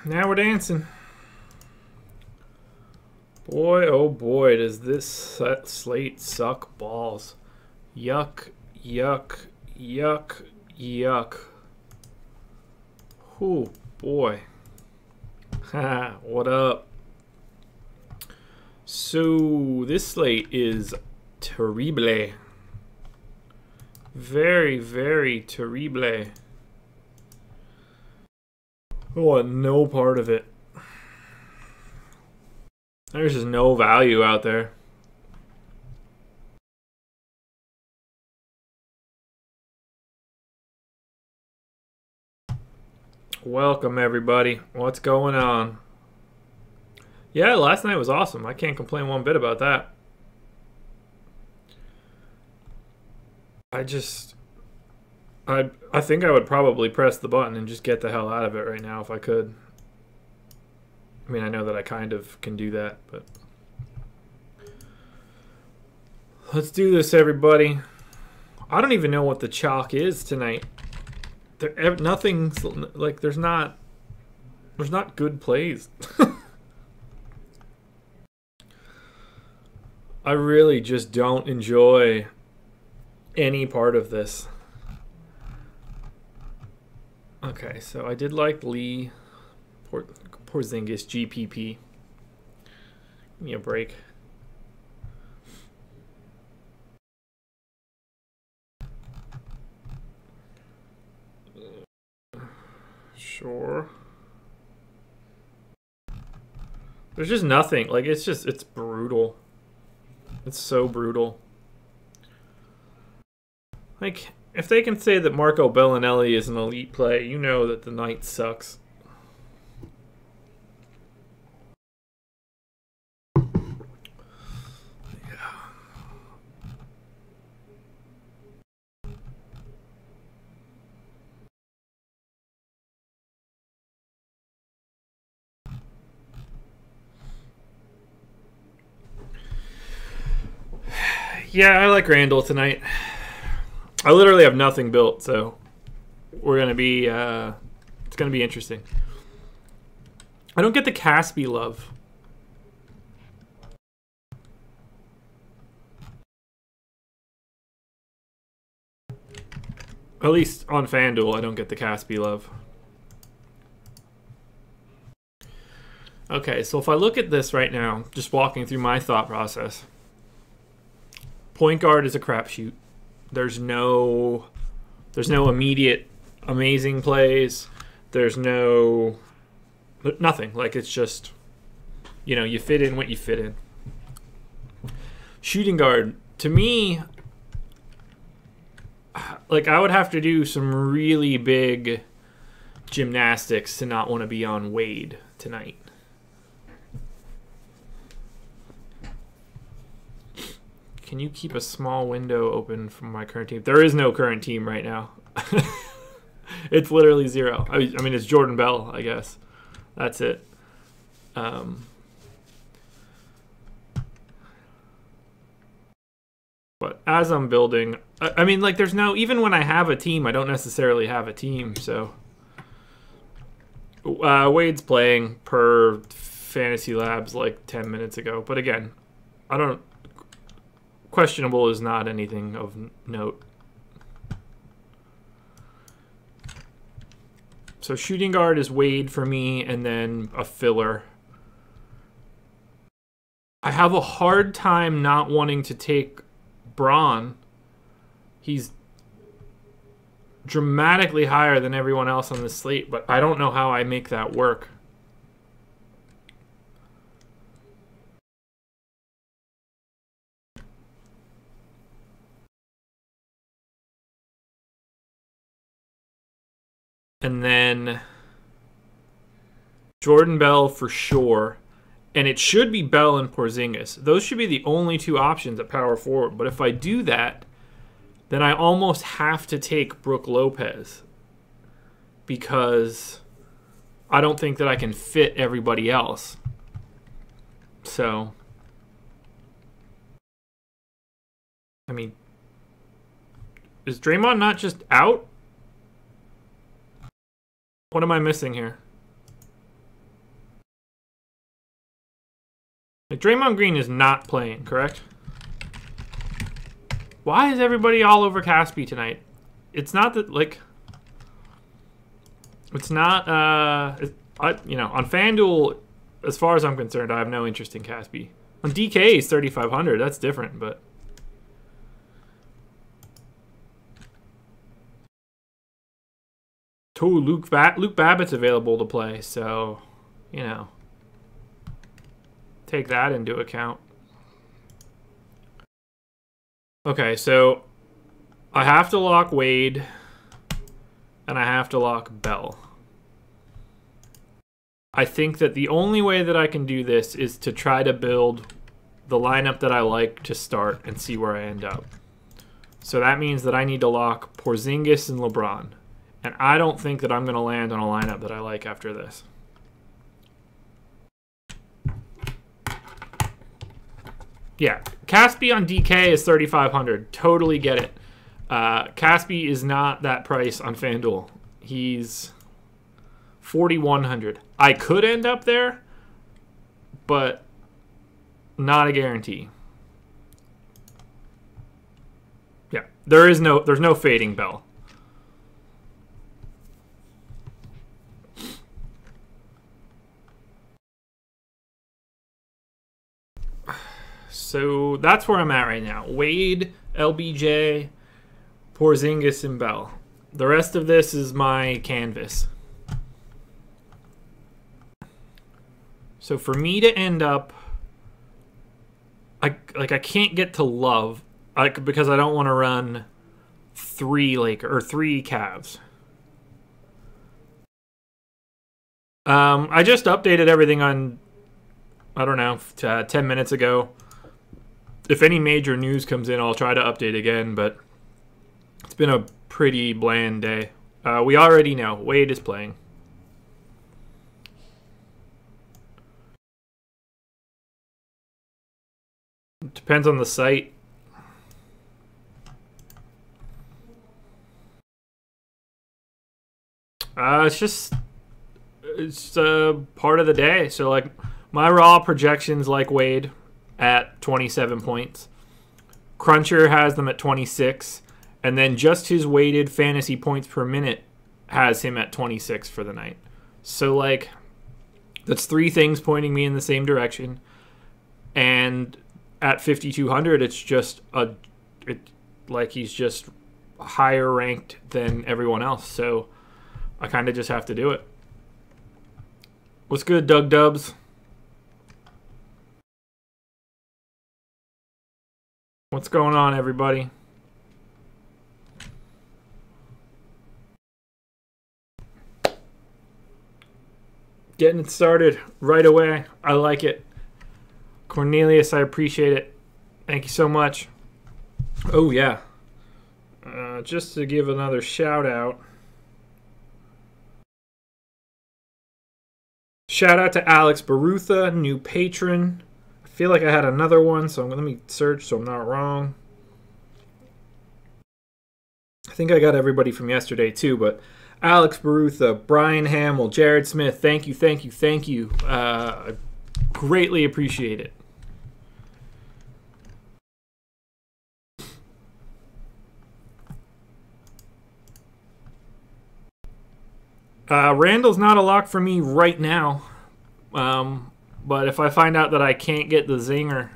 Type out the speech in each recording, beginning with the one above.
Now we're dancing. Boy, oh boy, does this slate suck balls. Yuck, yuck, yuck, yuck. Whew, boy. Ha, what up? So, this slate is terrible. Very, very terrible. I want no part of it. There's just no value out there. Welcome, everybody. What's going on? Yeah, last night was awesome. I can't complain one bit about that. I think I would probably press the button and just get the hell out of it right now if I could. I mean, I know that I kind of can do that, but let's do this, everybody. I don't even know what the chalk is tonight. Nothing's like there's not good plays. I really just don't enjoy any part of this. Okay, so I did like Lee Porzingis GPP. Give me a break. Sure. There's just nothing. Like, it's brutal. It's so brutal. Like, if they can say that Marco Bellinelli is an elite play, you know that the night sucks. Yeah, I like Randle tonight. I literally have nothing built, so we're gonna be it's gonna be interesting. I don't get the Caspi love. At least on FanDuel, I don't get the Caspi love. Okay, so if I look at this right now, just walking through my thought process, point guard is a crapshoot. There's no immediate amazing plays. There's nothing. Like, it's just, you know, you fit in what you fit in. Shooting guard, to me, like, I would have to do some really big gymnastics to not want to be on Wade tonight. Can you keep a small window open from my current team? There is no current team right now. It's literally zero. I mean, it's Jordan Bell, I guess. That's it. But as I'm building, I mean, like, there's no, even when I have a team, I don't necessarily have a team. So Wade's playing per Fantasy Labs like 10 minutes ago. But again, I don't. Questionable is not anything of note. So shooting guard is Wade for me, and then a filler. I have a hard time not wanting to take Braun. He's dramatically higher than everyone else on the slate, but I don't know how I make that work. And then Jordan Bell for sure. And it should be Bell and Porzingis. Those should be the only two options at power forward. But if I do that, then I almost have to take Brook Lopez. Because I don't think that I can fit everybody else. So, I mean, is Draymond not just out? What am I missing here? Like, Draymond Green is not playing, correct? Why is everybody all over Caspi tonight? It's not that, like... It's not, you know, on FanDuel, as far as I'm concerned, I have no interest in Caspi. On DK, he's 3,500. That's different, but... Luke Babbitt's available to play, so, you know, take that into account. Okay, so I have to lock Wade, and I have to lock Bell. I think that the only way that I can do this is to try to build the lineup that I like to start and see where I end up. So that means that I need to lock Porzingis and LeBron. And I don't think that I'm going to land on a lineup that I like after this. Yeah, Caspi on DK is 3,500. Totally get it. Caspi is not that price on FanDuel. He's 4,100. I could end up there, but not a guarantee. Yeah, there's no fading Bell. So that's where I'm at right now. Wade, LBJ, Porzingis, and Bell. The rest of this is my canvas. So for me to end up, I can't get to Love, because I don't want to run 3 Cavs. I just updated everything on, I don't know, 10 minutes ago. If any major news comes in, I'll try to update again, but it's been a pretty bland day. We already know Wade is playing. It depends on the site. It's part of the day. So, like, my raw projections like Wade at 27 points. Cruncher has them at 26. And then just his weighted fantasy points per minute has him at 26 for the night. So, like, that's 3 things pointing me in the same direction. And at 5,200, it's just like he's just higher ranked than everyone else. So I kind of just have to do it. What's good, Doug Dubs? What's going on, everybody? Getting it started right away. I like it. Cornelius, I appreciate it. Thank you so much. Oh, yeah. Just to give another shout out. Shout out to Alex Barutha, new patron. I feel like I had another one, so let me search so I'm not wrong. I think I got everybody from yesterday too, but Alex Barutha, Brian Hamill, Jared Smith, thank you, thank you, thank you. I greatly appreciate it. Randle's not a lock for me right now. But if I find out that I can't get the zinger,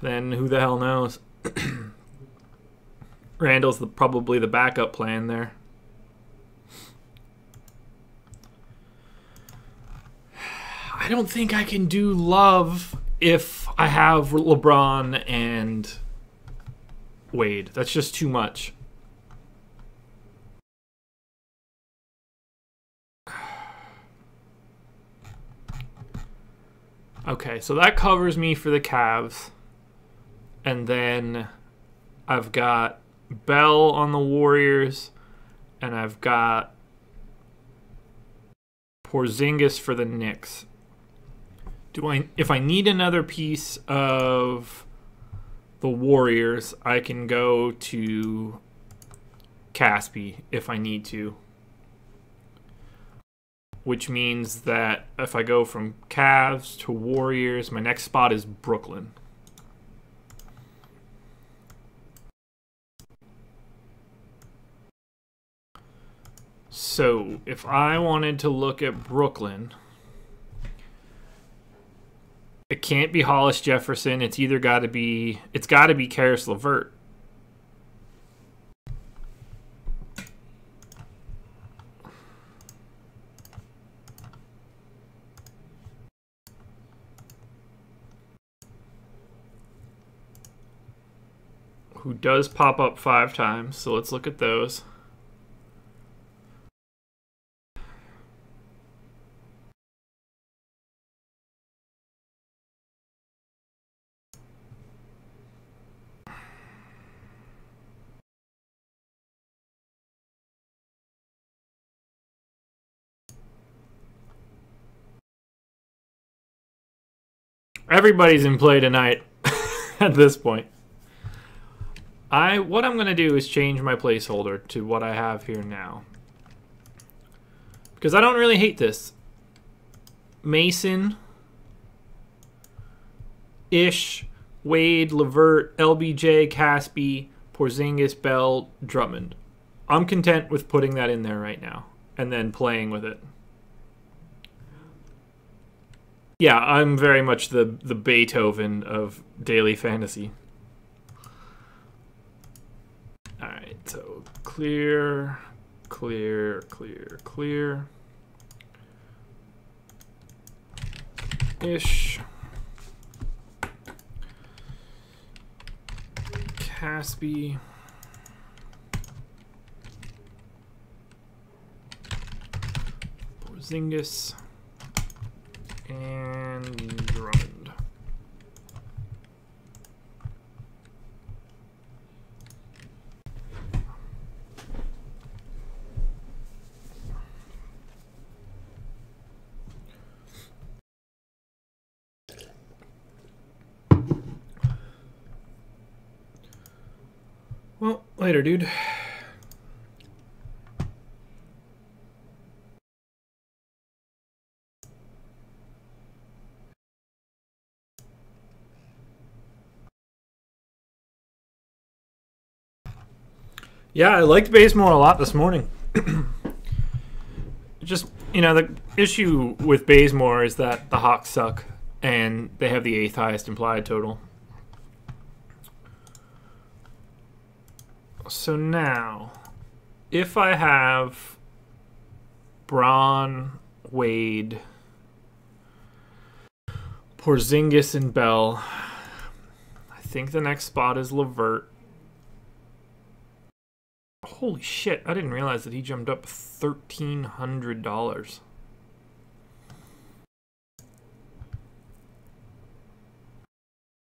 then who the hell knows? Randle's probably the backup plan there. I don't think I can do Love if I have LeBron and Wade. That's just too much. Okay, so that covers me for the Cavs. And then I've got Bell on the Warriors. And I've got Porzingis for the Knicks. If I need another piece of the Warriors, I can go to Caspi if I need to. which means that if I go from Cavs to Warriors, my next spot is Brooklyn. So if I wanted to look at Brooklyn, it can't be Hollis Jefferson. It's got to be Karis LeVert. Who does pop up 5 times, so let's look at those. Everybody's in play tonight at this point. What I'm going to do is change my placeholder to what I have here now. Because I don't really hate this. Mason, Ish, Wade, LeVert, LBJ, Caspi, Porzingis, Bell, Drummond. I'm content with putting that in there right now and then playing with it. Yeah, I'm very much the Beethoven of daily fantasy. Alright, so clear, clear, clear, clear. Ish. Caspi. Porzingis. And Drummond. Well, later, dude. Yeah, I liked Bazemore a lot this morning. Just, the issue with Bazemore is that the Hawks suck, and they have the 8th highest implied total. So now, if I have Braun, Wade, Porzingis, and Bell, I think the next spot is LeVert. Holy shit, I didn't realize that he jumped up $1,300.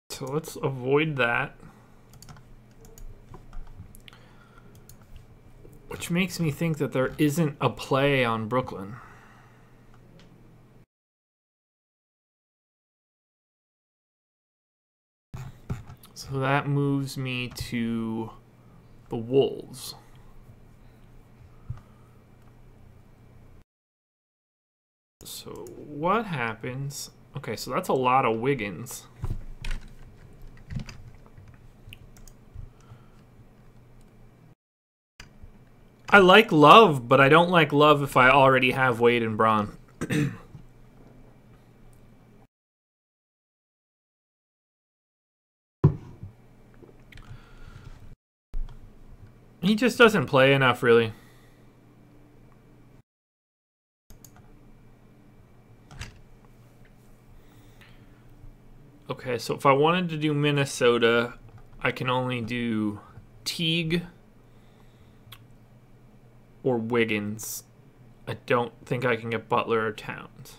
So let's avoid that. Which makes me think that there isn't a play on Brooklyn. So that moves me to the Wolves. So what happens? Okay, so that's a lot of Wiggins. I like Love, but I don't like Love if I already have Wade and Braun. He just doesn't play enough, really. Okay, so if I wanted to do Minnesota, I can only do Teague or Wiggins. I don't think I can get Butler or Towns.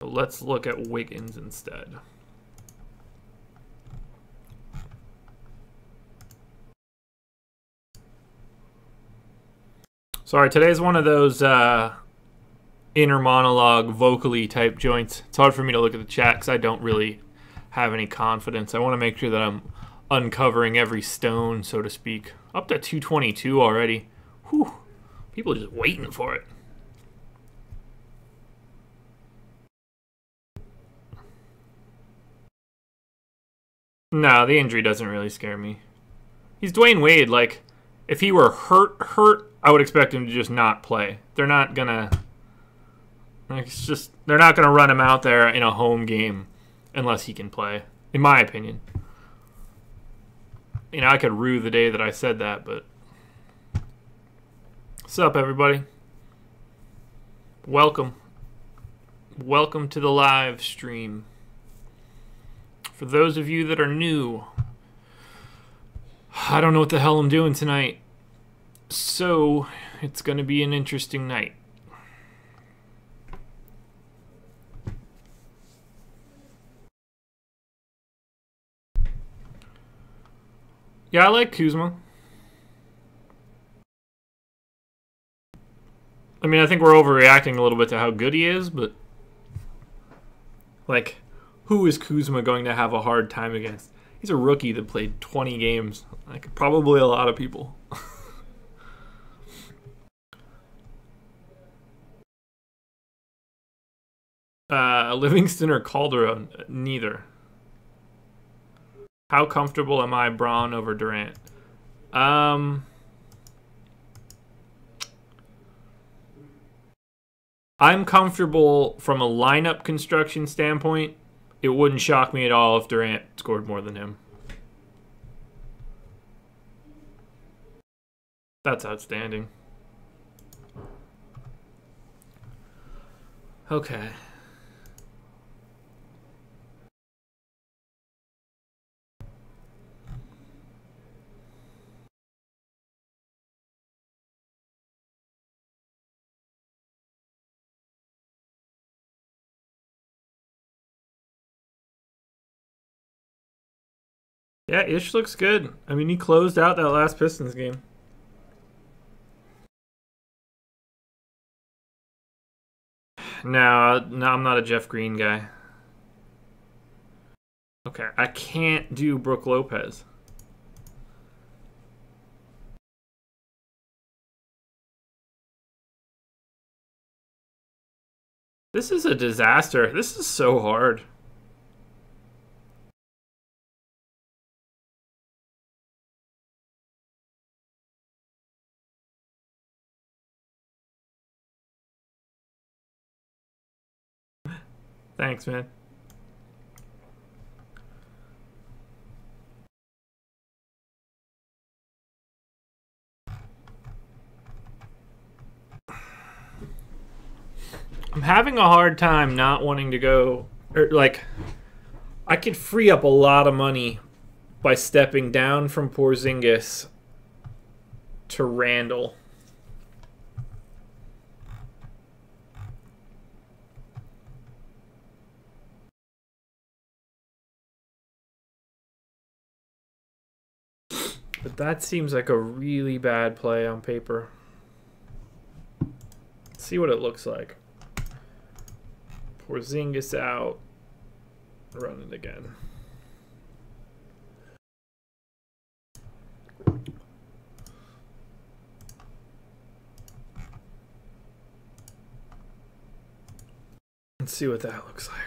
So let's look at Wiggins instead. Sorry, today's one of those inner monologue, vocally type joints. It's hard for me to look at the chat because I don't really have any confidence. I want to make sure that I'm uncovering every stone, so to speak. Up to 222 already. Whew. People are just waiting for it. No, the injury doesn't really scare me. He's Dwayne Wade. Like, if he were hurt, I would expect him to just not play. They're not gonna. Like, it's just they're not gonna run him out there in a home game unless he can play. In my opinion. You know, I could rue the day that I said that, but. What's up, everybody? Welcome. Welcome to the live stream. For those of you that are new, I don't know what the hell I'm doing tonight. So, it's going to be an interesting night. Yeah, I like Kuzma. I mean, I think we're overreacting a little bit to how good he is, but like, who is Kuzma going to have a hard time against? He's a rookie that played 20 games. Like, probably a lot of people. Livingston or Calderon? Neither. How comfortable am I Braun over Durant? I'm comfortable from a lineup construction standpoint. It wouldn't shock me at all if Durant scored more than him. That's outstanding. Okay. Yeah, Ish looks good. I mean, he closed out that last Pistons game. No, I'm not a Jeff Green guy. Okay, I can't do Brook Lopez. This is a disaster. This is so hard. Thanks, man. I'm having a hard time not wanting to go, or like, I could free up a lot of money by stepping down from Porzingis to Randle. But that seems like a really bad play on paper. Let's see what it looks like. Porzingis out. Run it again. Let's see what that looks like.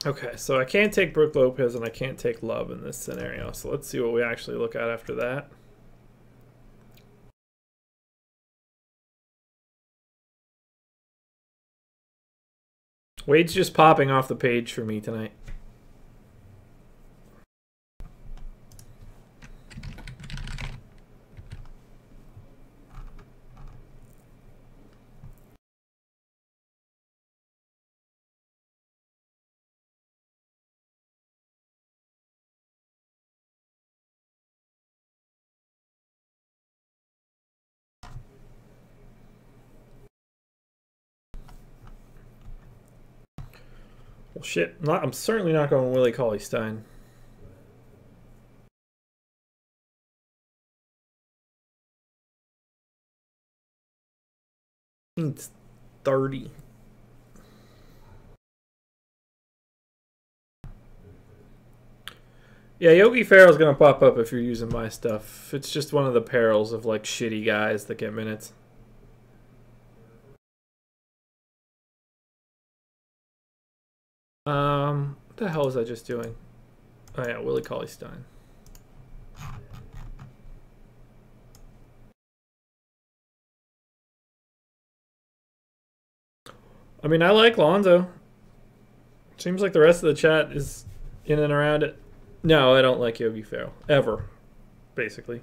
Okay, so I can't take Brook Lopez and I can't take Love in this scenario. So let's see what we actually look at after that. Wade's just popping off the page for me tonight. Well, shit. I'm certainly not going Willie Cauley-Stein. It's 30. Yeah, Yogi Ferrell's gonna pop up if you're using my stuff. It's just one of the perils of like shitty guys that get minutes. What the hell was I just doing? Oh yeah, Willie Cauley-Stein. I mean, I like Lonzo. Seems like the rest of the chat is in and around it. No, I don't like Yogi Ferrell. Ever. Basically.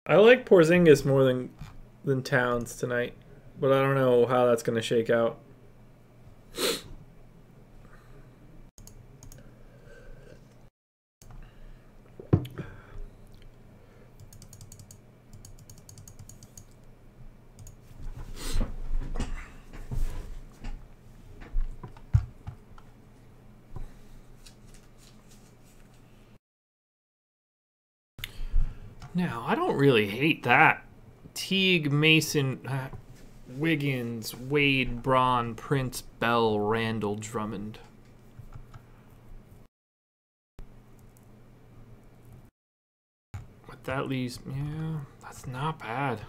I like Porzingis more than Towns tonight, but I don't know how that's going to shake out. Now, I don't really hate that. Teague, Mason, Wiggins, Wade, Braun, Prince, Bell, Randle, Drummond. But that leaves, yeah, that's not bad.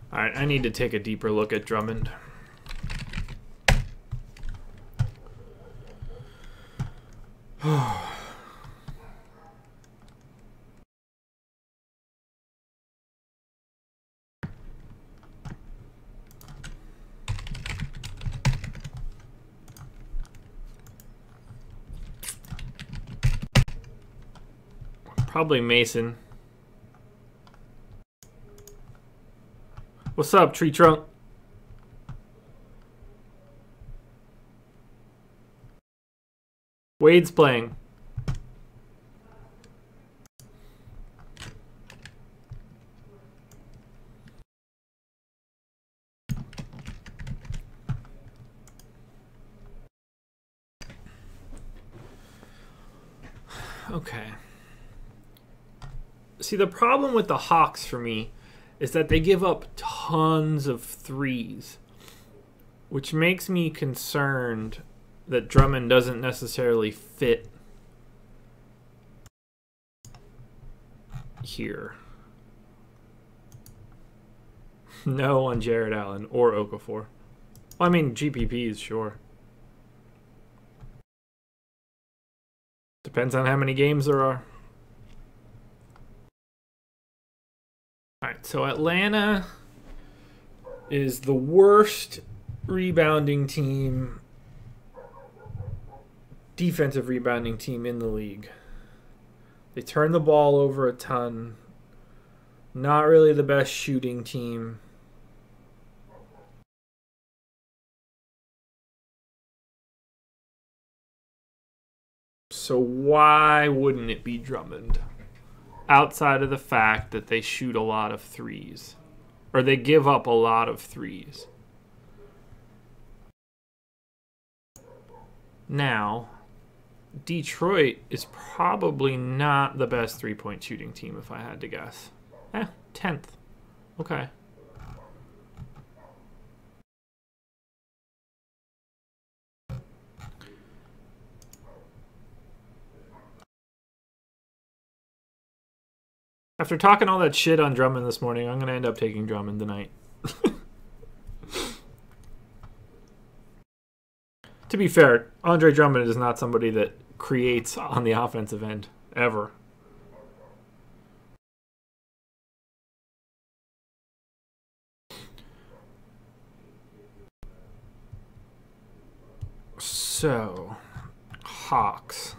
All right, I need to take a deeper look at Drummond. Probably Mason. What's up, tree trunk? Wade's playing. Okay. See, the problem with the Hawks for me is that they give up tons of threes, which makes me concerned that Drummond doesn't necessarily fit here. No on Jared Allen or Okafor. Well, I mean, GPPs, sure. Depends on how many games there are. All right, so Atlanta is the worst rebounding team, defensive rebounding team in the league. They turn the ball over a ton. Not really the best shooting team. So why wouldn't it be Drummond? Outside of the fact that they shoot a lot of threes. Or they give up a lot of threes. Now, Detroit is probably not the best three-point shooting team if I had to guess. 10th. Okay. After talking all that shit on Drummond this morning, I'm going to end up taking Drummond tonight. To be fair, Andre Drummond is not somebody that creates on the offensive end, ever. So, Hawks.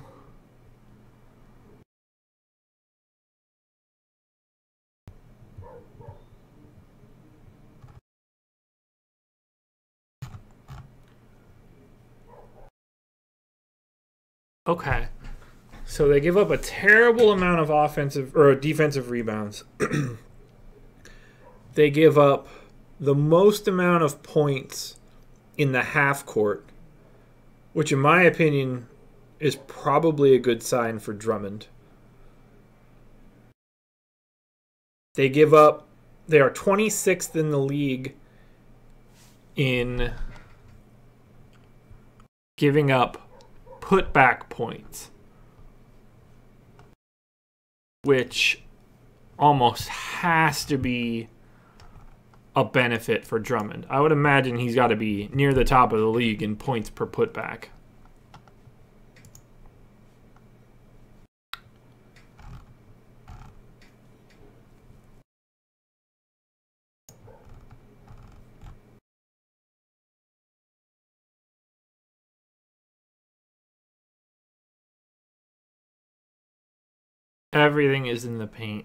Okay. So they give up a terrible amount of offensive or defensive rebounds. They give up the most amount of points in the half court, which in my opinion is probably a good sign for Drummond. They are 26th in the league in giving up putback points, which almost has to be a benefit for Drummond. I would imagine he's got to be near the top of the league in points per putback. Everything is in the paint.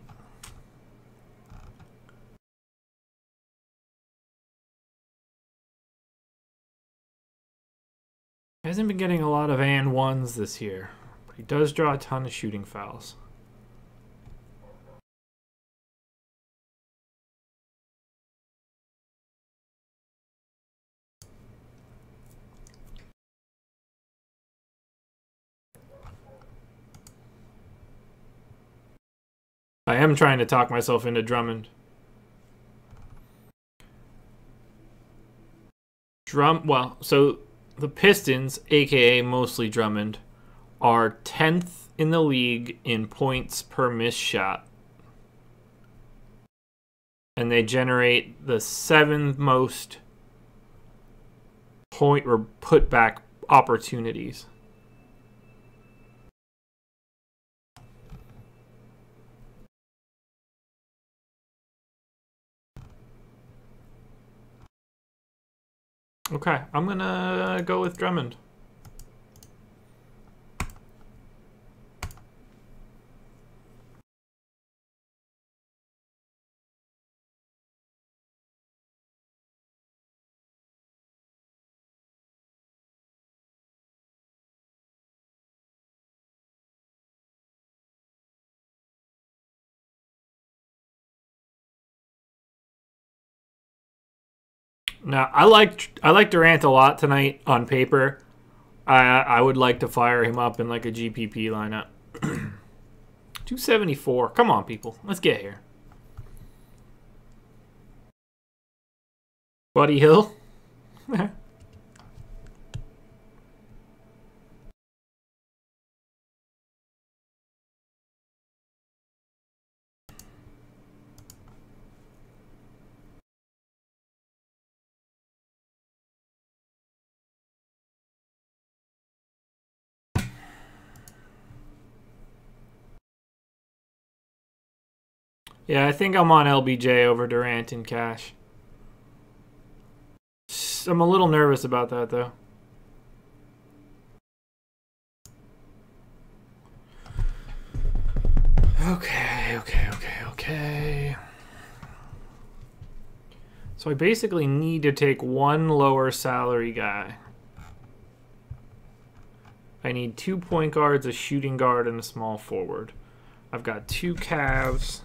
He hasn't been getting a lot of and ones this year, but he does draw a ton of shooting fouls. I am trying to talk myself into Drummond. So the Pistons, aka mostly Drummond, are 10th in the league in points per missed shot. And they generate the 7th most point or putback opportunities. Okay, I'm gonna go with Drummond. Now, I like Durant a lot tonight on paper. I would like to fire him up in like a GPP lineup. 274. Come on, people. Let's get here. Buddy Hill. Yeah, I think I'm on LBJ over Durant in cash. I'm a little nervous about that, though. Okay. So I basically need to take one lower salary guy. I need 2 point guards, a shooting guard, and a small forward. I've got 2 Cavs.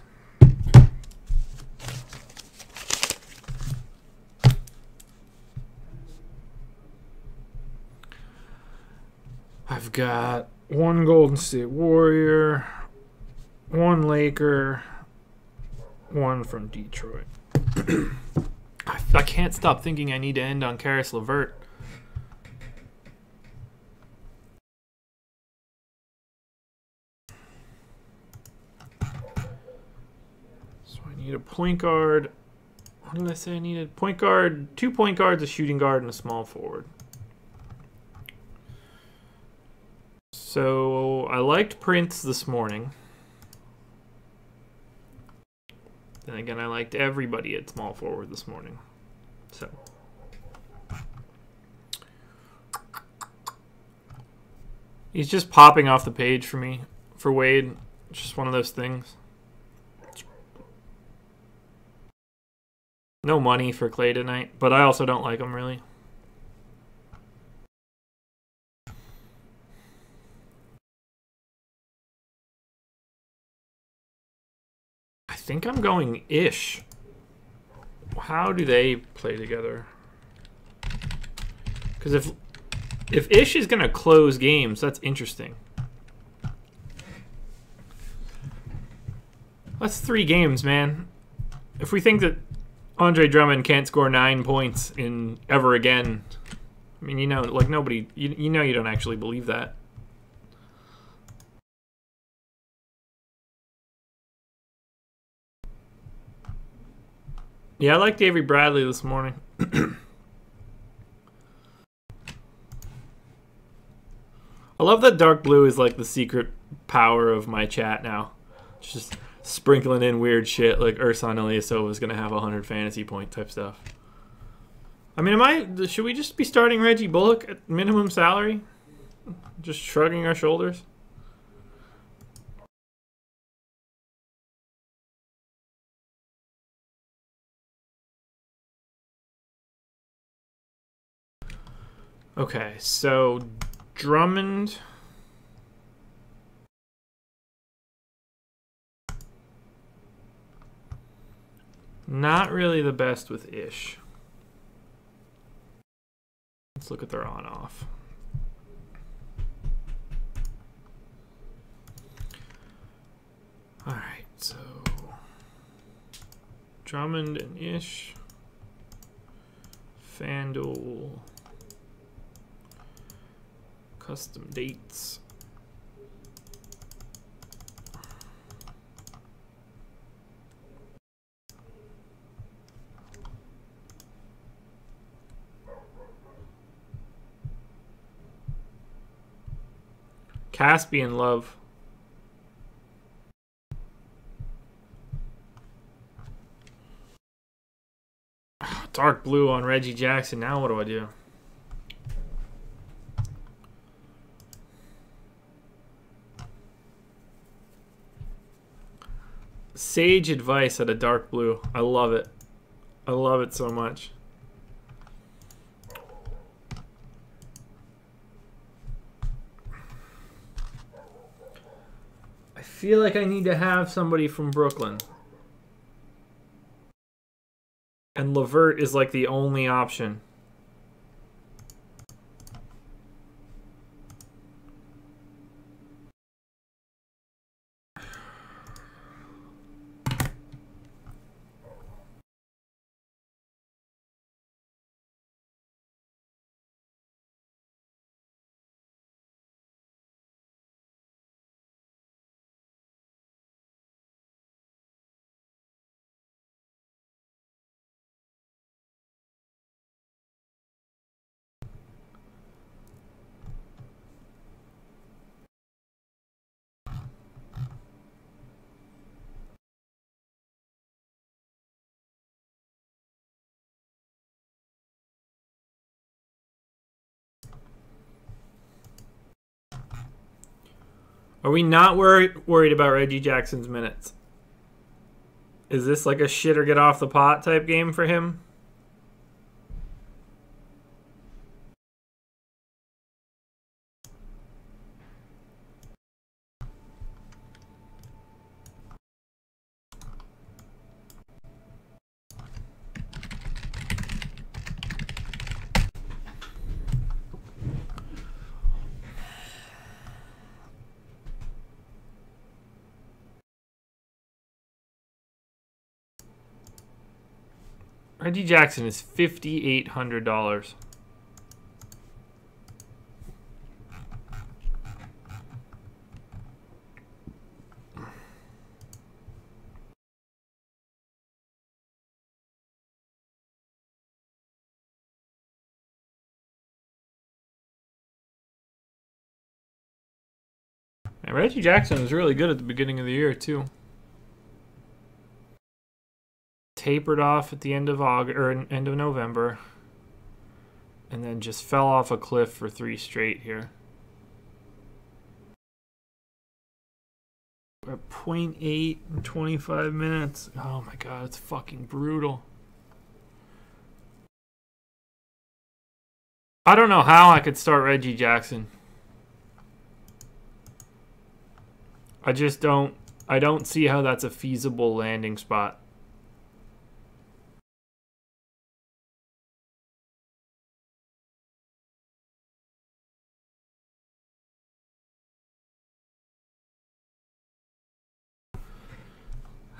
I've got 1 Golden State Warrior, 1 Laker, 1 from Detroit. I can't stop thinking I need to end on Karis LeVert. So I need a point guard. What did I say I needed? Point guard, 2 point guards, a shooting guard, and a small forward. So I liked Prince this morning. Then again, I liked everybody at small forward this morning. So He's just popping off the page for me. For Wade, it's just one of those things. No money for Clay tonight, but I also don't like him really. I think I'm going Ish. How do they play together? Because if Ish is going to close games, that's interesting. That's 3 games, man. If we think that Andre Drummond can't score 9 points in ever again, I mean, you know, like nobody, you know, you don't actually believe that. Yeah, I liked Avery Bradley this morning. I love that dark blue is like the secret power of my chat now. Just sprinkling in weird shit like Ersan Ilyasova is going to have 100 fantasy point type stuff. I mean, should we just be starting Reggie Bullock at minimum salary? Just shrugging our shoulders? Okay, so Drummond. Not really the best with Ish. Let's look at their on-off. All right, so Drummond and Ish. FanDuel. Custom dates. Caspian Love. Dark blue on Reggie Jackson. Now what do I do? Sage advice at a dark blue. I love it. I love it so much. I feel like I need to have somebody from Brooklyn. And LeVert is like the only option. Are we not worried about Reggie Jackson's minutes? Is this like a shit or get off the pot type game for him? Reggie Jackson is $5,800. And Reggie Jackson was really good at the beginning of the year too. Tapered off at the end of August or end of November, and then just fell off a cliff for 3 straight here. We're at 0.8 in 25 minutes. Oh my god, it's fucking brutal. I don't know how I could start Reggie Jackson. I just don't. I don't see how that's a feasible landing spot.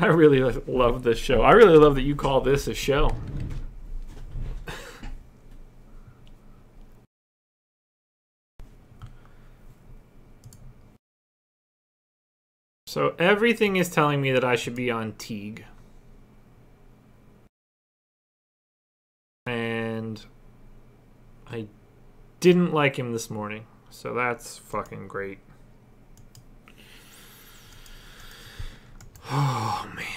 I really love this show. I really love that you call this a show. So everything is telling me that I should be on Teague. And I didn't like him this morning. So that's fucking great. Oh, man.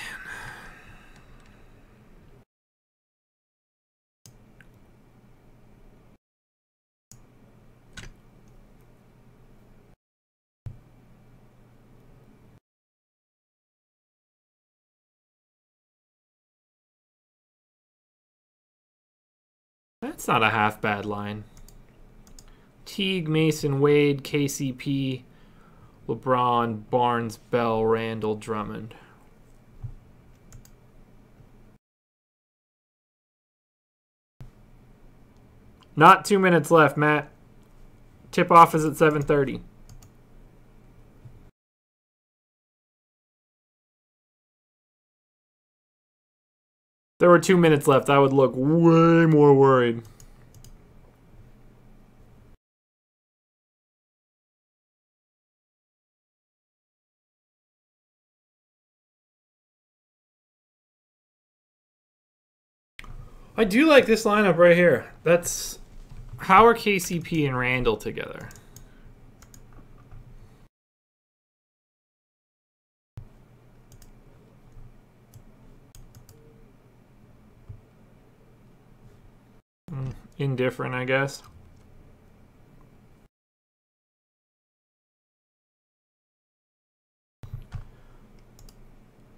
That's not a half bad line. Teague, Mason, Wade, KCP, LeBron, Barnes, Bell, Randle, Drummond. Not 2 minutes left, Matt. Tip-off is at 7:30. There were 2 minutes left. I would look way more worried. I do like this lineup right here. That's how are KCP and Randle together? Indifferent, I guess.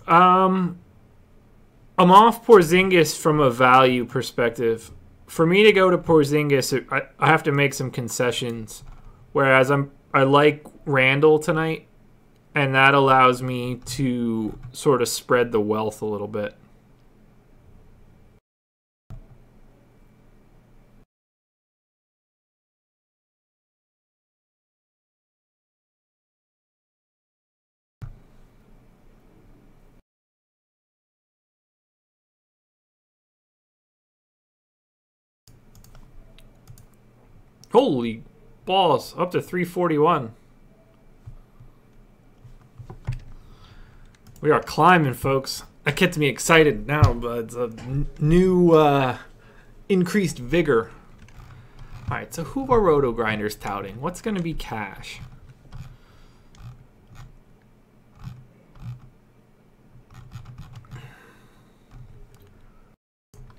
I'm off Porzingis from a value perspective. For me to go to Porzingis, I have to make some concessions. Whereas I like Randle tonight, and that allows me to sort of spread the wealth a little bit. Holy balls, up to 341. We are climbing, folks. That gets me excited now, but it's a new increased vigor. All right, so who are Roto Grinders touting? What's going to be cash?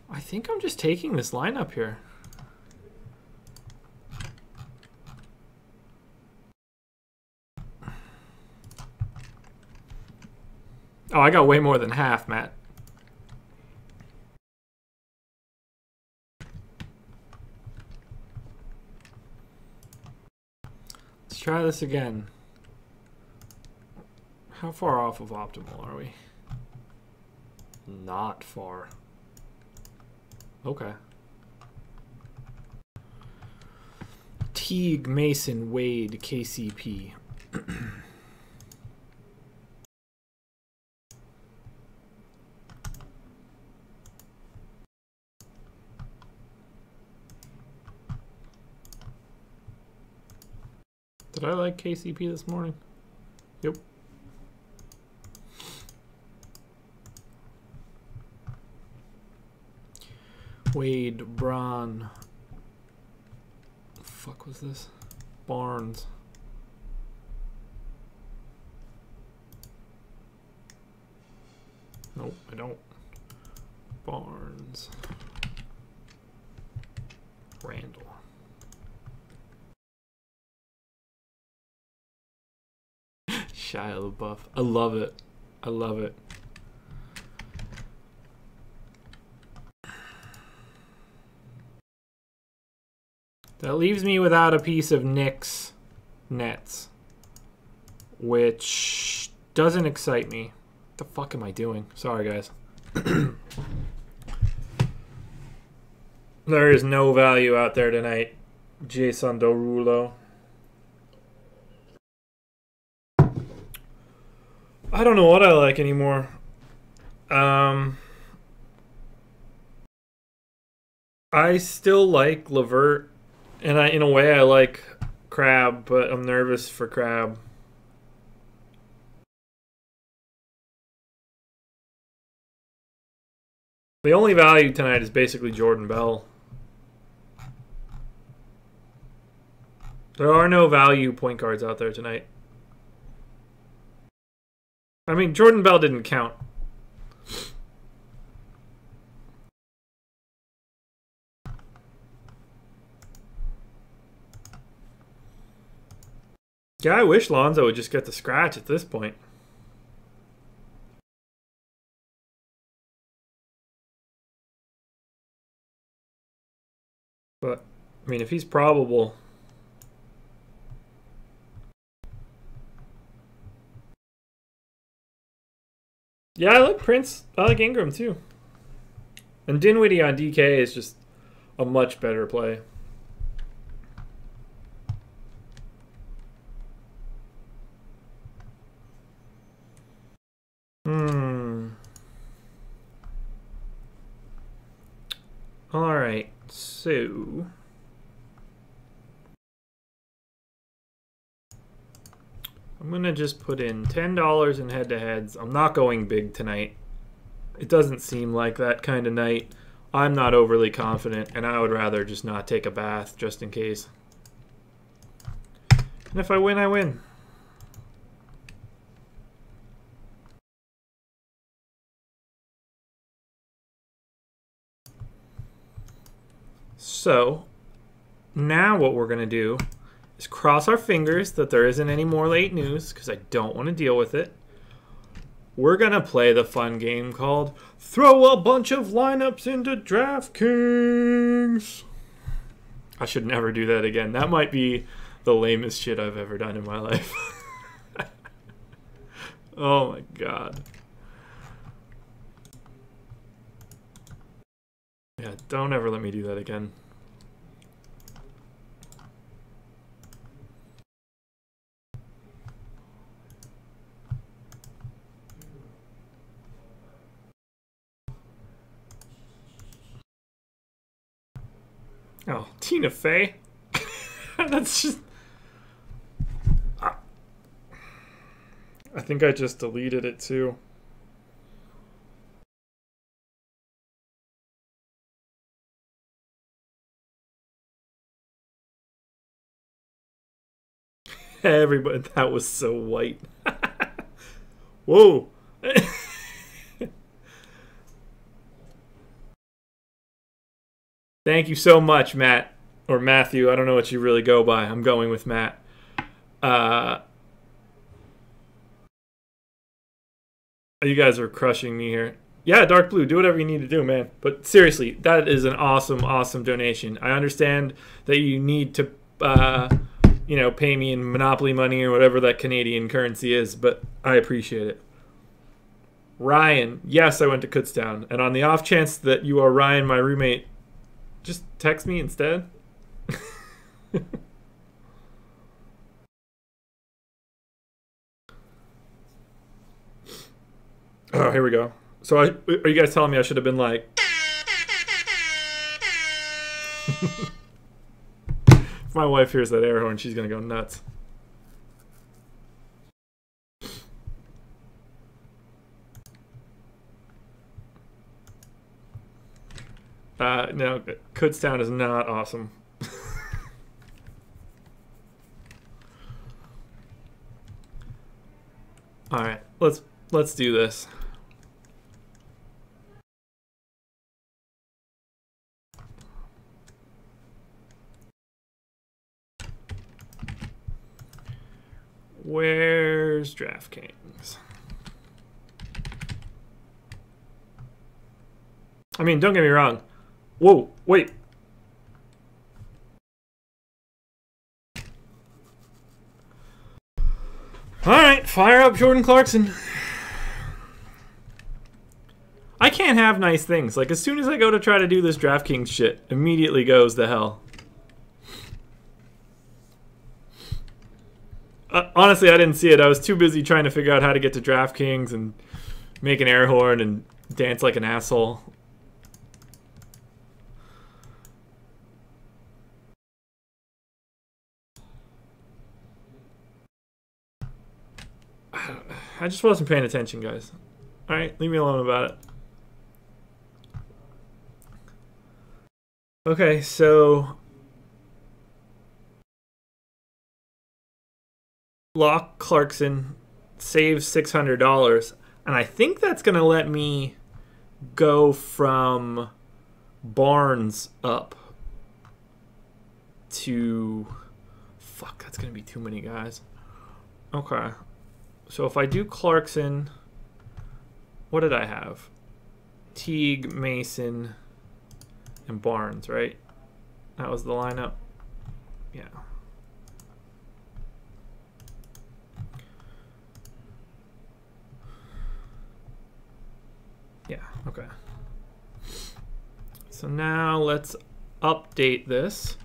I think I'm just taking this lineup here. Oh, I got way more than half, Matt. Let's try this again. How far off of optimal are we? Not far. Okay. Teague, Mason, Wade, KCP. Did I like KCP this morning? Yep. Wade, Braun. The fuck was this? Barnes. Nope, I don't. Barnes. Randle. Shia LaBeouf. I love it. I love it. That leaves me without a piece of Knicks Nets, which doesn't excite me. What the fuck am I doing? Sorry, guys. There is no value out there tonight. Jason Derulo. I don't know what I like anymore. I still like Levert, and in a way I like Crab, but I'm nervous for Crab. The only value tonight is basically Jordan Bell. There are no value point guards out there tonight. I mean, Jordan Bell didn't count. Yeah, I wish Lonzo would just get the scratch at this point. But, I mean, if he's probable... Yeah, I like Prince. I like Ingram, too. And Dinwiddie on DK is just a much better play. All right, so... I'm going to just put in $10 in head-to-heads. I'm not going big tonight. It doesn't seem like that kind of night. I'm not overly confident, and I would rather just not take a bath just in case. And if I win, I win. So, now what we're going to do is cross our fingers that there isn't any more late news, because I don't want to deal with it. We're going to play the fun game called Throw a Bunch of Lineups into DraftKings. I should never do that again. That might be the lamest shit I've ever done in my life. Oh my god. Yeah, don't ever let me do that again. Oh, Tina Fey? That's just... I think I just deleted it too. Everybody, that was so white. Whoa. Thank you so much, Matt. Or Matthew. I don't know what you really go by. I'm going with Matt. You guys are crushing me here. Yeah, Dark Blue, do whatever you need to do, man. But seriously, that is an awesome, awesome donation. I understand that you need to, you know, pay me in Monopoly money or whatever that Canadian currency is, but I appreciate it. Ryan, yes, I went to Kutztown. And on the off chance that you are Ryan, my roommate, just text me instead. Oh, here we go. So are you guys telling me I should have been like... If my wife hears that air horn, she's going to go nuts. No, Kutztown is not awesome. All right, let's do this. Where Here's DraftKings. I mean, don't get me wrong. Whoa, wait. All right, fire up Jordan Clarkson. I can't have nice things. Like, as soon as I go to try to do this DraftKings shit, immediately goes to hell. Honestly, I didn't see it. I was too busy trying to figure out how to get to DraftKings and make an air horn and dance like an asshole. I just wasn't paying attention, guys. All right, leave me alone about it. Okay, so lock Clarkson, save $600, and I think that's gonna let me go from Barnes up to fuck. That's gonna be too many guys. Okay, so if I do Clarkson, what did I have? Teague, Mason, and Barnes, right? That was the lineup. Yeah. Yeah, okay. So now let's update this.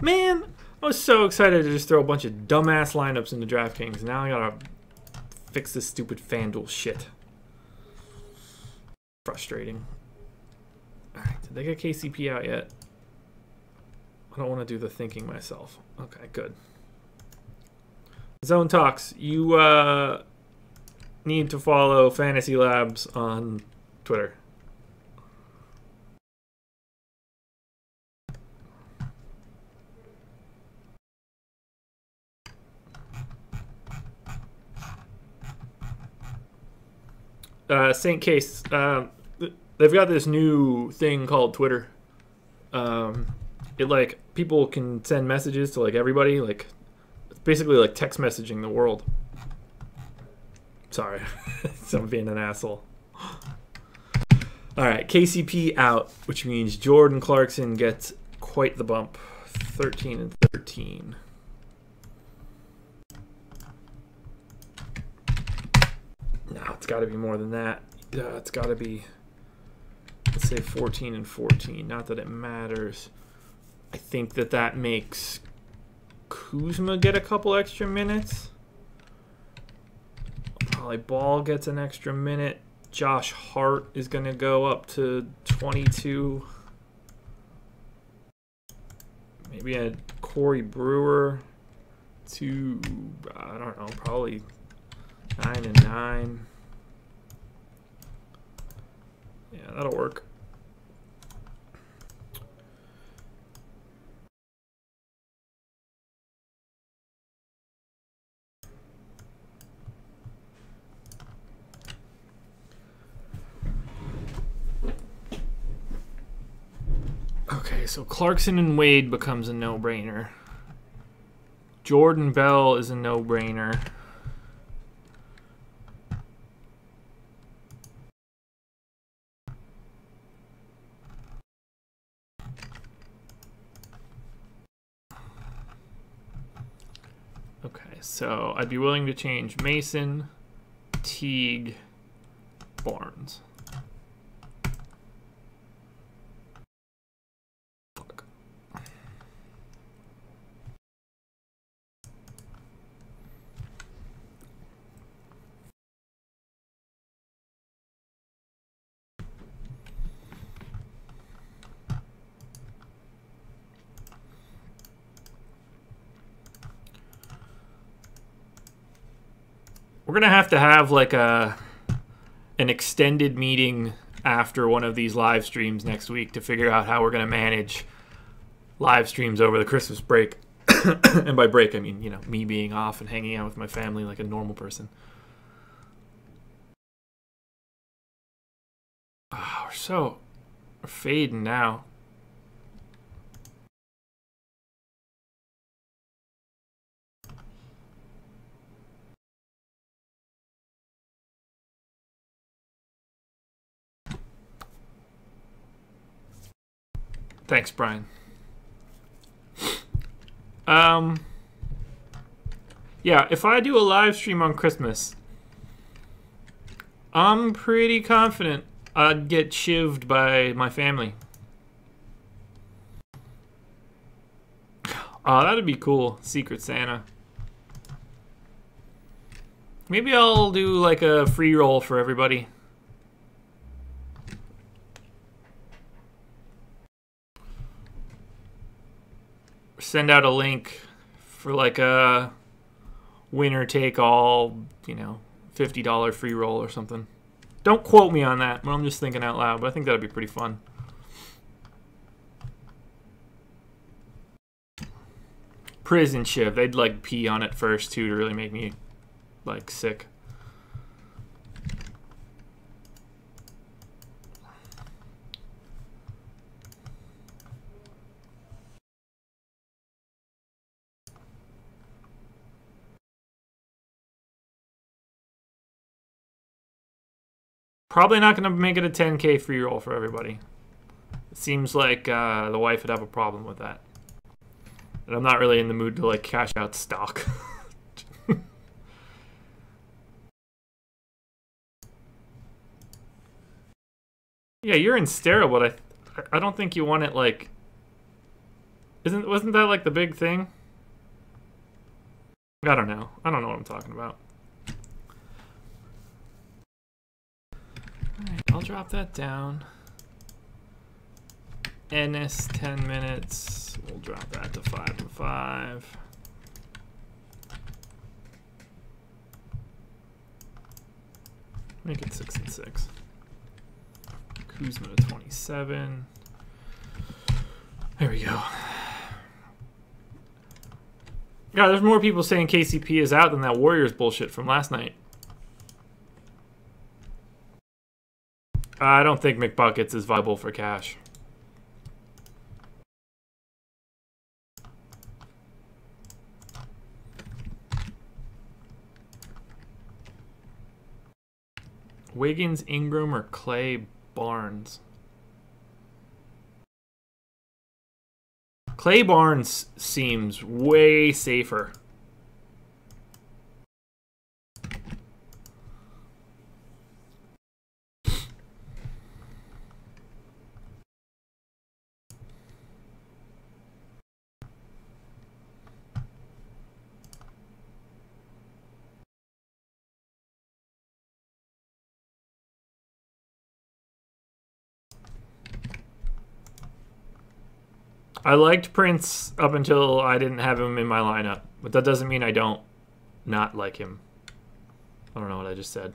Man, I was so excited to just throw a bunch of dumbass lineups into DraftKings. Now I gotta fix this stupid FanDuel shit. Frustrating. Alright, did they get KCP out yet? I don't want to do the thinking myself. Okay, good. Zone Talks, you need to follow Fantasy Labs on Twitter. St. Case, they've got this new thing called Twitter. It like people can send messages to like everybody, like it's basically like text messaging the world. Sorry, I'm being an asshole. All right, KCP out, which means Jordan Clarkson gets quite the bump, 13 and 13. No, it's got to be more than that. It's got to be, let's say 14 and 14. Not that it matters. I think that that makes Kuzma get a couple extra minutes. Probably Ball gets an extra minute. Josh Hart is going to go up to 22. Maybe a Corey Brewer to, I don't know, probably 9 and 9. Yeah, that'll work. Okay, so Clarkson and Wade becomes a no-brainer. Jordan Bell is a no-brainer. Okay, so I'd be willing to change Mason, Teague, Barnes. Fuck. We're gonna have like an extended meeting after one of these live streams next week to figure out how we're gonna manage live streams over the Christmas break. And by break, I mean, you know, me being off and hanging out with my family like a normal person. Oh, we're fading now. Thanks, Brian. Yeah, if I do a live stream on Christmas, I'm pretty confident I'd get shivved by my family. Oh, that'd be cool. Secret Santa. Maybe I'll do like a free roll for everybody. Send out a link for like a winner take all, you know, $50 free roll or something. Don't quote me on that, but I'm just thinking out loud. But I think that'd be pretty fun. Prison shiv. They'd like pee on it first too to really make me like sick. Probably not going to make it a 10K free roll for everybody. It seems like the wife would have a problem with that. And I'm not really in the mood to like cash out stock. Yeah, you're in sterile, but I don't think you want it like. Wasn't that like the big thing? I don't know. I don't know what I'm talking about. Alright, I'll drop that down. NS 10 minutes. We'll drop that to 5 and 5. Make it 6 and 6. Kuzma to 27. There we go. Yeah, there's more people saying KCP is out than that Warriors bullshit from last night. I don't think McBuckets is viable for cash. Wiggins, Ingram, or Clay Barnes? Clay Barnes seems way safer. I liked Prince up until I didn't have him in my lineup, but that doesn't mean I don't not like him. I don't know what I just said.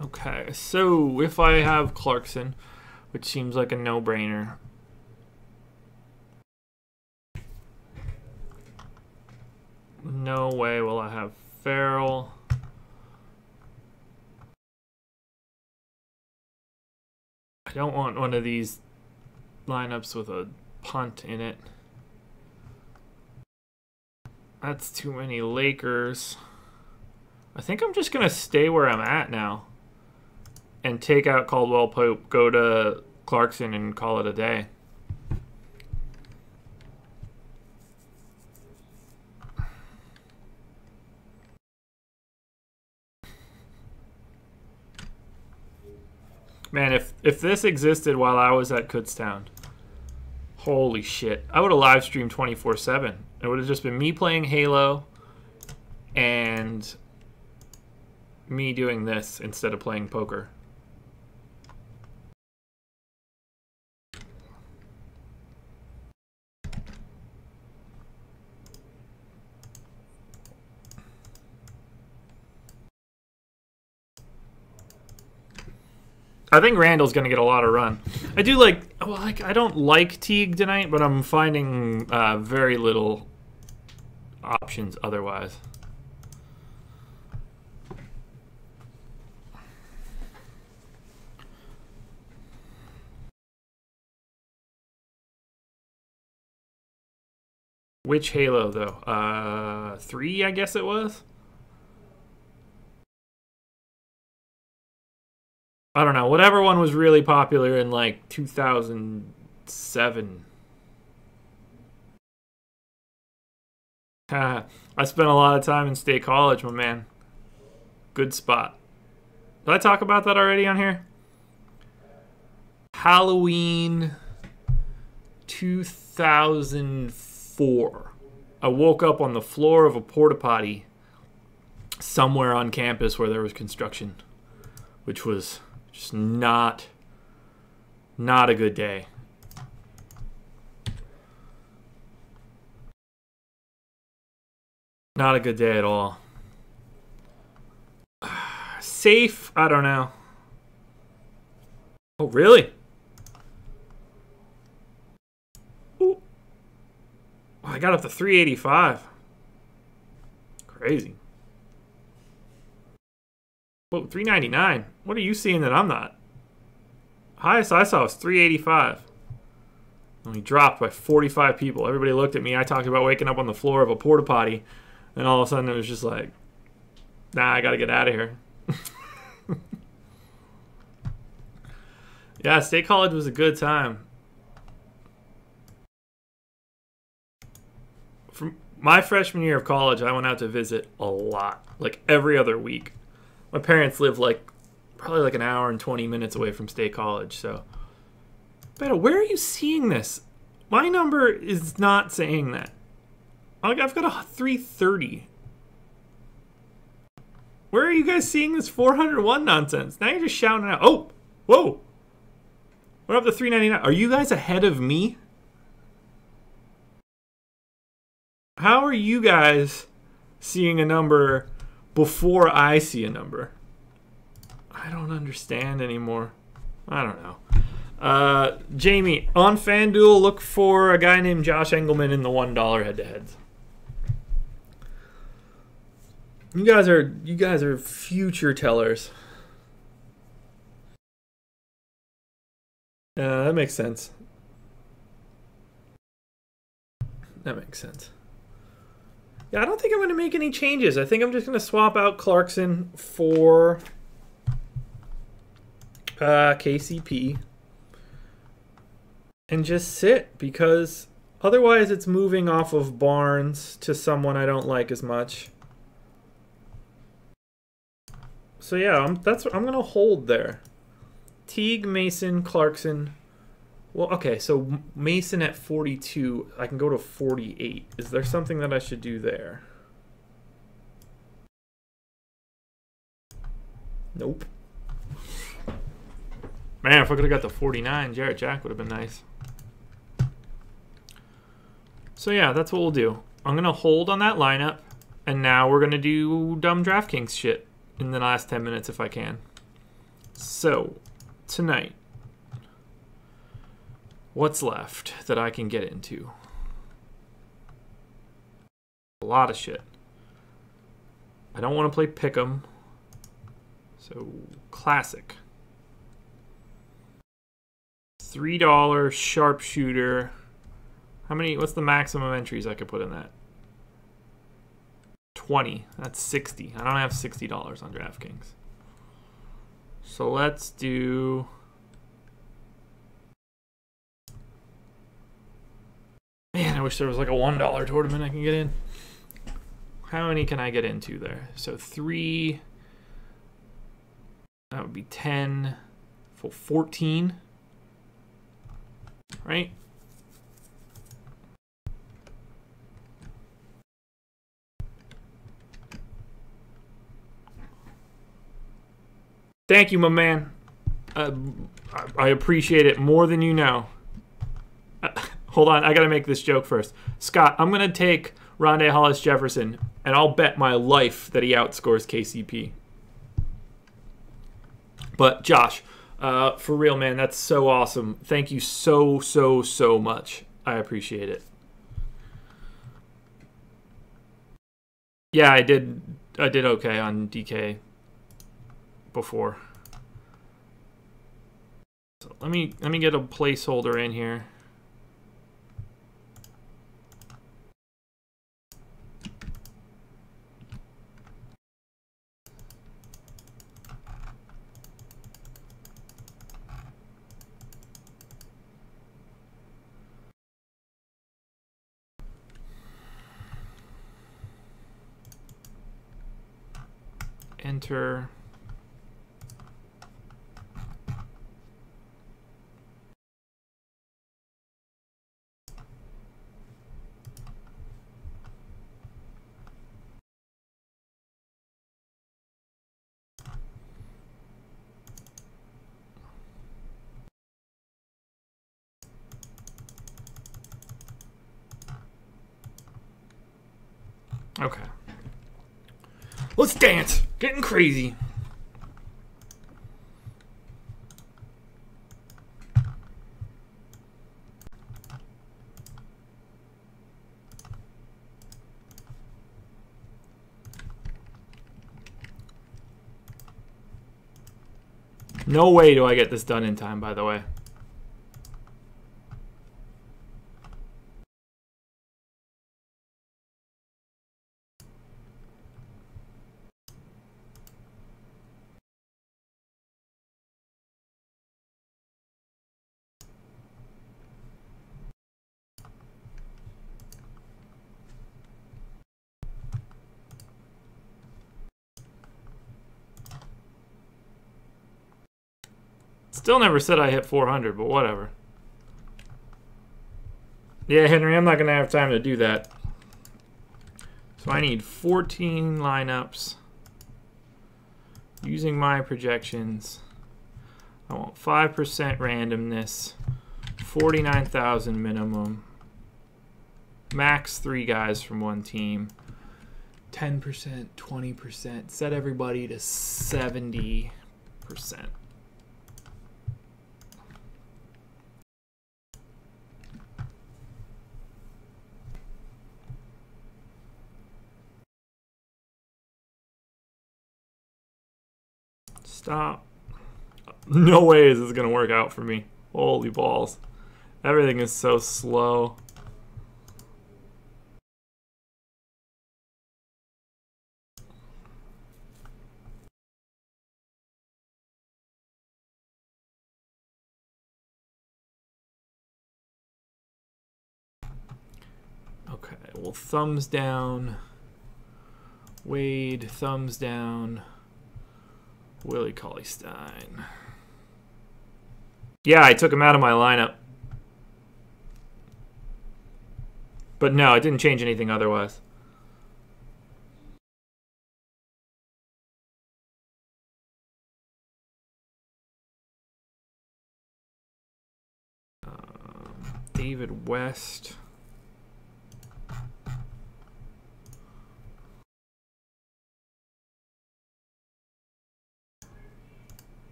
Okay, so if I have Clarkson, which seems like a no-brainer. No way will I have Farrell. I don't want one of these lineups with a punt in it. That's too many Lakers. I think I'm just going to stay where I'm at now and take out Caldwell Pope, go to Clarkson, and call it a day. Man, if this existed while I was at Kutztown, holy shit. I would have live streamed 24/7. It would have just been me playing Halo and me doing this instead of playing poker. I think Randle's going to get a lot of run. I do like, well, I don't like Teague tonight, but I'm finding very little options otherwise. Which Halo, though? 3, I guess it was? I don't know. Whatever one was really popular in like 2007. I spent a lot of time in State College, my man. Good spot. Did I talk about that already on here? Halloween 2004. I woke up on the floor of a porta potty somewhere on campus where there was construction, which was just not a good day. Not a good day at all. Safe? I don't know. Oh, really? Ooh. Oh, I got up to 385. Crazy. Whoa, 399. What are you seeing that I'm not? Highest I saw was 385. And we dropped by 45 people. Everybody looked at me. I talked about waking up on the floor of a porta potty. And all of a sudden it was just like, nah, I got to get out of here. Yeah, State College was a good time. From my freshman year of college, I went out to visit a lot, like every other week. My parents live probably like an hour and 20 minutes away from State College. So, Beto, where are you seeing this? My number is not saying that. I've got a 330. Where are you guys seeing this 401 nonsense? Now you're just shouting out. Oh, whoa. We're up to 399. Are you guys ahead of me? How are you guys seeing a number before I see a number? I don't understand anymore. I don't know. Jamie, on FanDuel, look for a guy named Josh Engleman in the $1 head-to-heads. You guys are future tellers. That makes sense. That makes sense. Yeah, I don't think I'm going to make any changes. I think I'm just going to swap out Clarkson for KCP and just sit, because otherwise it's moving off of Barnes to someone I don't like as much. So yeah, I'm going to hold there. Teague, Mason, Clarkson. Well, okay, so Mason at 42. I can go to 48. Is there something that I should do there? Nope. Man, if I could have got the 49, Jarrett Jack would have been nice. So yeah, that's what we'll do. I'm going to hold on that lineup, and now we're going to do dumb DraftKings shit in the last 10 minutes if I can. So, tonight, what's left that I can get into? A lot of shit. I don't want to play Pick'em. So, classic. $3 sharpshooter. How many? What's the maximum entries I could put in that? 20. That's 60. I don't have $60 on DraftKings. So let's do... Man, I wish there was like a $1 tournament I can get in. How many can I get into there? So 3. That would be 10. For 14. Right? Thank you, my man. I appreciate it more than you know. Hold on, I gotta make this joke first. Scott, I'm gonna take Rondé Hollis-Jefferson, and I'll bet my life that he outscores KCP. But Josh, for real, man, that's so awesome. Thank you so much. I appreciate it. Yeah, I did okay on DK before. So let me get a placeholder in here. enter. Okay. Let's dance. Getting crazy. No way do I get this done in time, by the way. Still never said I hit 400, but whatever. Yeah, Henry, I'm not going to have time to do that. So I need 14 lineups using my projections. I want 5% randomness, 49,000 minimum, max 3 guys from one team, 10%, 20%, set everybody to 70%. Stop. No way is this going to work out for me. Holy balls. Everything is so slow. Okay, well, thumbs down. Wade, thumbs down. Willie Cauley-Stein. Yeah, I took him out of my lineup. But no, it didn't change anything otherwise. David West.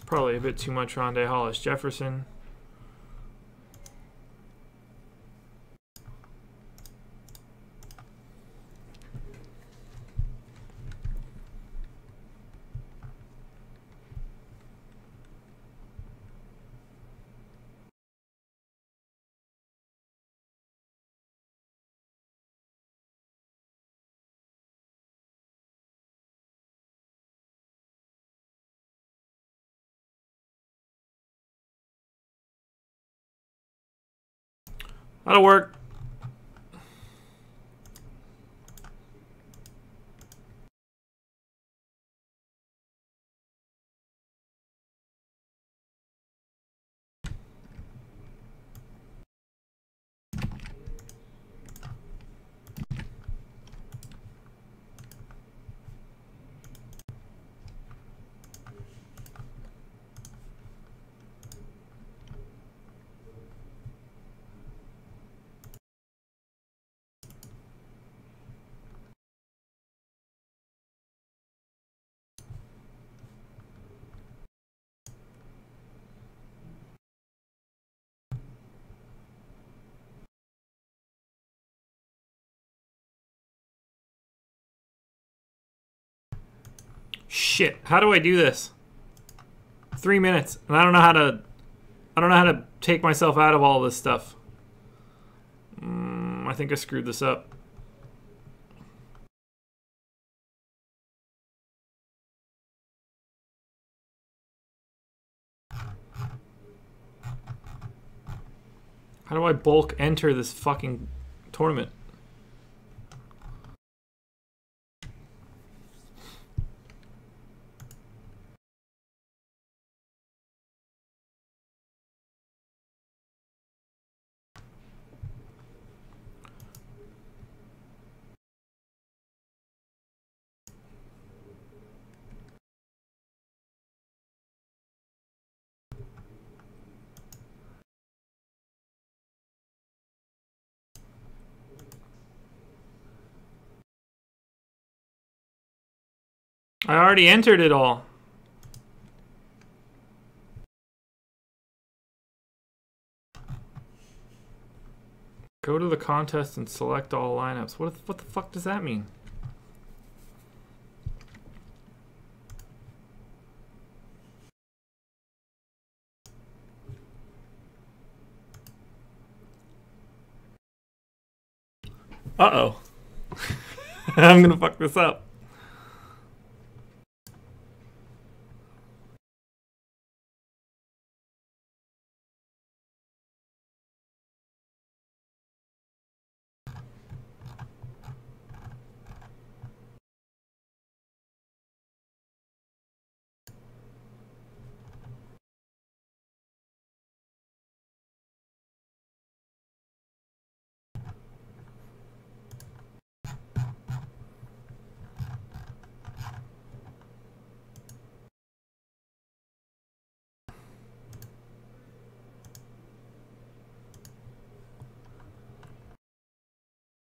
Probably a bit too much Rondé Hollis Jefferson. That'll work. Shit, how do I do this? 3 minutes, and I don't know how to take myself out of all this stuff. I think I screwed this up. How do I bulk enter this fucking tournament? I already entered it all. Go to the contest and select all lineups. What the fuck does that mean? Uh-oh. I'm gonna fuck this up.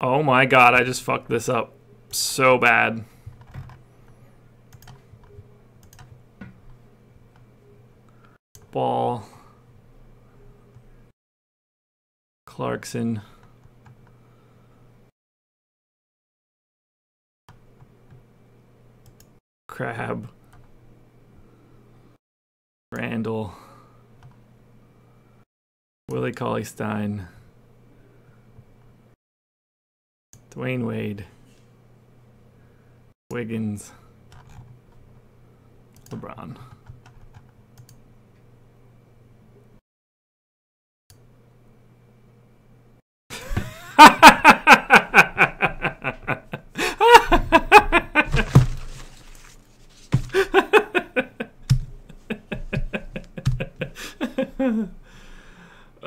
Oh my god, I just fucked this up so bad. Ball. Clarkson. Crab. Randle. Willie Cauley-Stein. Dwayne Wade, Wiggins, LeBron.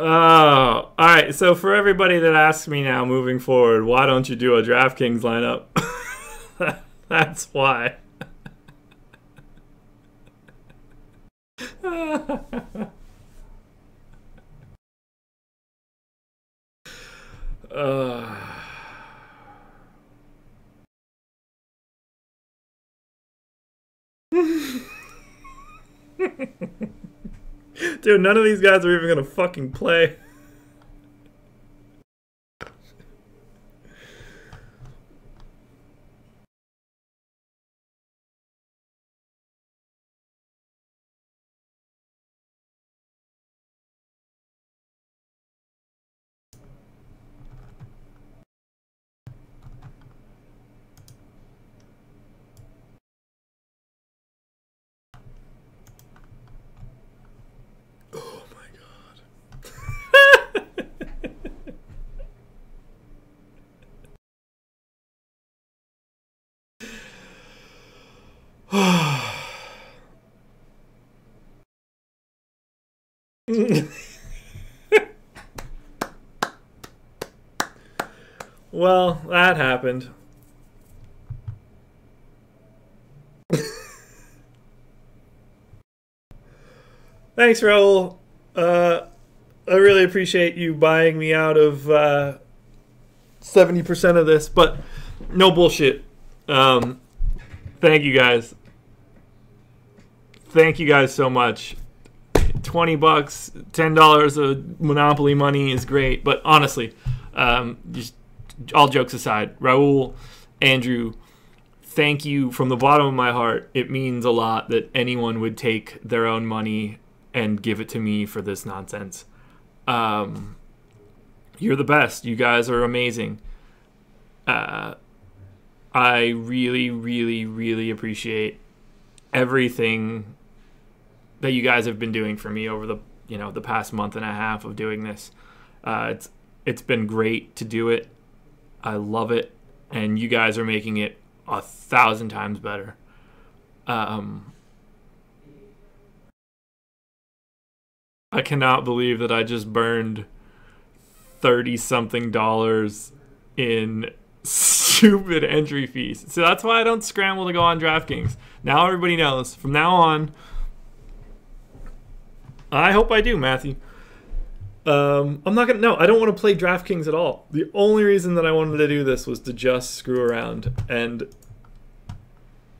Oh, all right. So for everybody that asks me now moving forward, why don't you do a DraftKings lineup? That's why. Dude, none of these guys are even gonna fucking play. Well, that happened. Thanks, Raul. I really appreciate you buying me out of 70% of this, but no bullshit. Thank you guys. Thank you guys so much. $20, $10 of Monopoly money is great, but honestly, just all jokes aside, Raul, Andrew, thank you from the bottom of my heart. It means a lot that anyone would take their own money and give it to me for this nonsense. You're the best. You guys are amazing. I really, really, really appreciate everything that you guys have been doing for me over the past month and a half of doing this. It's been great to do it. I love it, and you guys are making it 1,000 times better. I cannot believe that I just burned $30-something in stupid entry fees. So that's why I don't scramble to go on DraftKings. Now everybody knows. From now on, I hope I do, Matthew. I'm not gonna. No, I don't want to play DraftKings at all. The only reason that I wanted to do this was to just screw around. And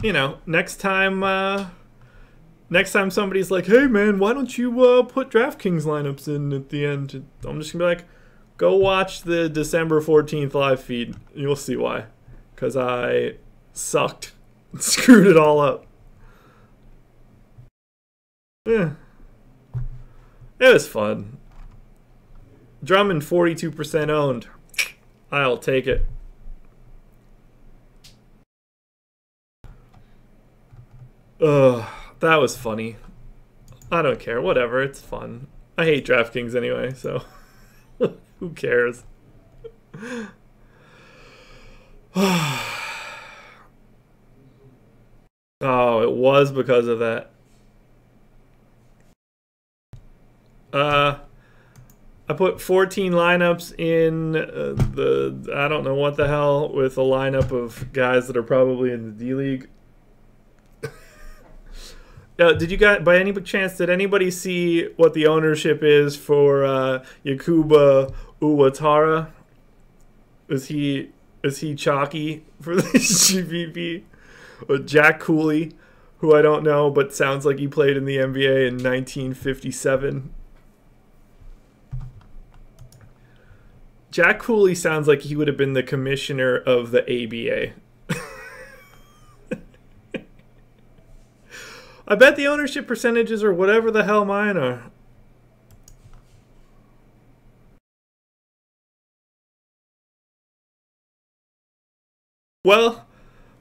next time somebody's like, "Hey man, why don't you put DraftKings lineups in at the end?" I'm just gonna be like, "Go watch the December 14th live feed. You'll see why." Because I sucked, screwed it all up. Yeah, it was fun. Drummond 42% owned. I'll take it. Ugh, that was funny. I don't care. Whatever. It's fun. I hate DraftKings anyway, so who cares? Oh, it was because of that. I put 14 lineups in I don't know what the hell, with a lineup of guys that are probably in the D League. Did you guys, by any chance, did anybody see what the ownership is for Yakuba Uwatara? Is he chalky for this GPP? Or Jack Cooley, who I don't know, but sounds like he played in the NBA in 1957. Jack Cooley sounds like he would have been the commissioner of the ABA. I bet the ownership percentages are whatever the hell mine are. Well,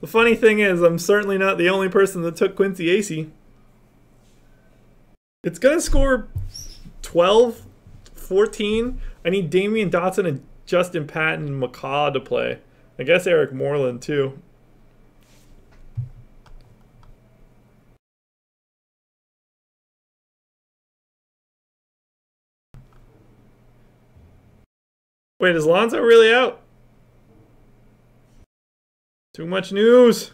the funny thing is, I'm certainly not the only person that took Quincy Acey. It's going to score 12, 14. I need Damian Dotson and Justin Patton and McCaw to play. I guess Eric Moreland, too. Wait, is Lonzo really out? Too much news.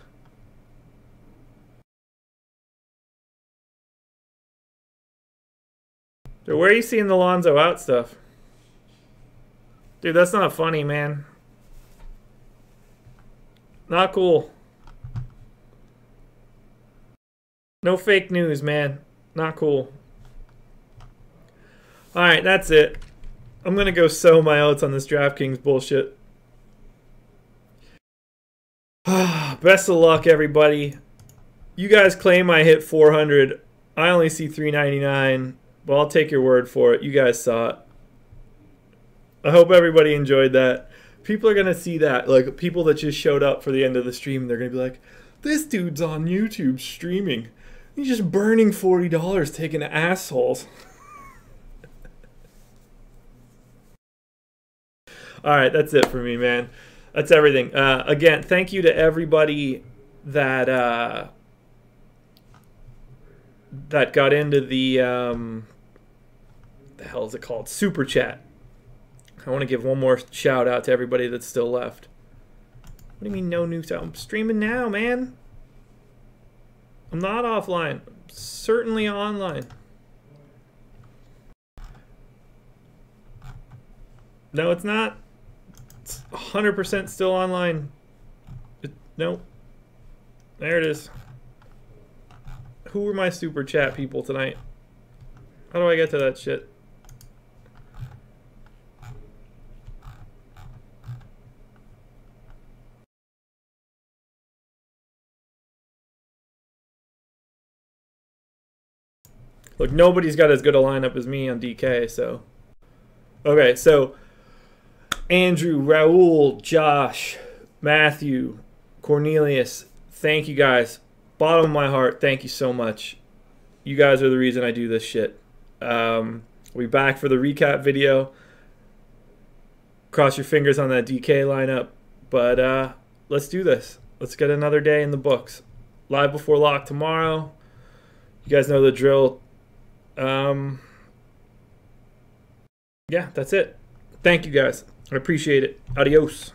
Dude, where are you seeing the Lonzo out stuff? Dude, that's not funny, man. Not cool. No fake news, man. Not cool. Alright, that's it. I'm going to go sow my oats on this DraftKings bullshit. Best of luck, everybody. You guys claim I hit 400. I only see 399. Well, I'll take your word for it. You guys saw it. I hope everybody enjoyed that. People are going to see that. Like, people that just showed up for the end of the stream, they're going to be like, this dude's on YouTube streaming. He's just burning $40 taking assholes. All right, that's it for me, man. That's everything. Again, thank you to everybody that that got into the hell is it called? Super Chat. I want to give one more shout out to everybody that's still left. What do you mean no new stuff? I'm streaming now, man. I'm not offline. I'm certainly online. No, it's not. It's 100% still online. Nope. There it is. Who were my super chat people tonight? How do I get to that shit? Look, nobody's got as good a lineup as me on DK, so. Okay, so Andrew, Raul, Josh, Matthew, Cornelius, thank you guys. Bottom of my heart, thank you so much. You guys are the reason I do this shit. We'll be back for the recap video. Cross your fingers on that DK lineup. But let's do this. Let's get another day in the books. Live before lock tomorrow. You guys know the drill. Yeah, that's it. Thank you guys. I appreciate it. Adios.